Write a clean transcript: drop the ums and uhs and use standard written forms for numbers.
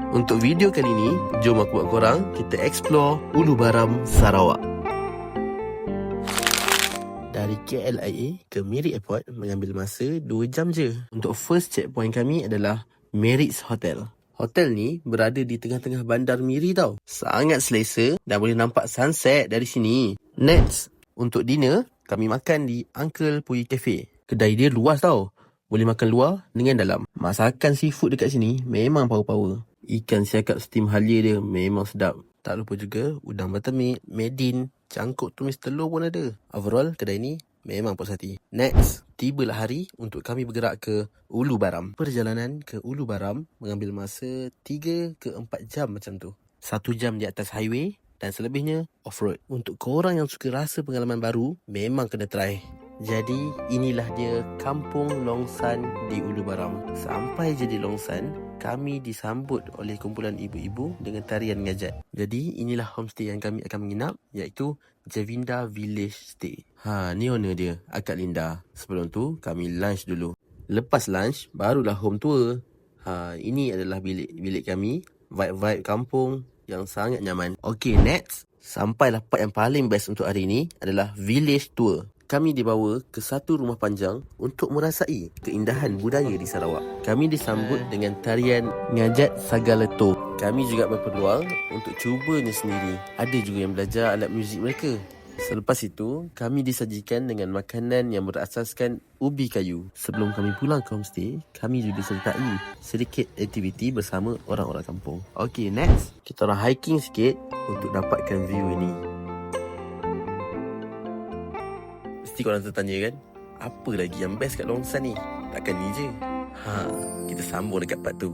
Untuk video kali ni, jom aku buat korang kita explore Ulu Baram, Sarawak. Dari KLIA ke Miri Airport mengambil masa 2 jam je. Untuk first checkpoint kami adalah Meritz Hotel. Hotel ni berada di tengah-tengah bandar Miri tau. Sangat selesa dan boleh nampak sunset dari sini. Next, untuk dinner, kami makan di Uncle Puyi Cafe. Kedai dia luas tau. Boleh makan luar dengan dalam. Masakan seafood dekat sini memang power-power. Ikan siakap steam halia dia memang sedap. Tak lupa juga udang bertemik, medin, cangkuk tumis telur pun ada. Overall, kedai ni memang puas hati. Next, tibalah hari untuk kami bergerak ke Ulu Baram. Perjalanan ke Ulu Baram mengambil masa 3 ke 4 jam macam tu. 1 jam di atas highway dan selebihnya off-road. Untuk korang yang suka rasa pengalaman baru, memang kena try. Jadi, inilah dia Kampung Longsan di Ulu Baram. Sampai je di Longsan, kami disambut oleh kumpulan ibu-ibu dengan tarian ngajat. Jadi, inilah homestay yang kami akan menginap, iaitu Javinda Village Stay. Ni owner dia, Akak Linda. Sebelum tu, kami lunch dulu. Lepas lunch, barulah home tour. Ini adalah bilik kami. Vibe-vibe kampung yang sangat nyaman. Okay, next. Sampailah part yang paling best untuk hari ini adalah village tour. Kami dibawa ke satu rumah panjang untuk merasai keindahan budaya di Sarawak. Kami disambut dengan tarian ngajat Sagaleto. Kami juga berpeluang untuk cubanya sendiri. Ada juga yang belajar alat muzik mereka. Selepas itu, kami disajikan dengan makanan yang berasaskan ubi kayu. Sebelum kami pulang ke homestay, kami juga disertai sedikit aktiviti bersama orang-orang kampung. Okay, next. Kita orang hiking sikit untuk dapatkan view ini. Mesti korang tertanya kan, apa lagi yang best kat Longsan ni? Takkan ni je? Kita sambung dekat part tu.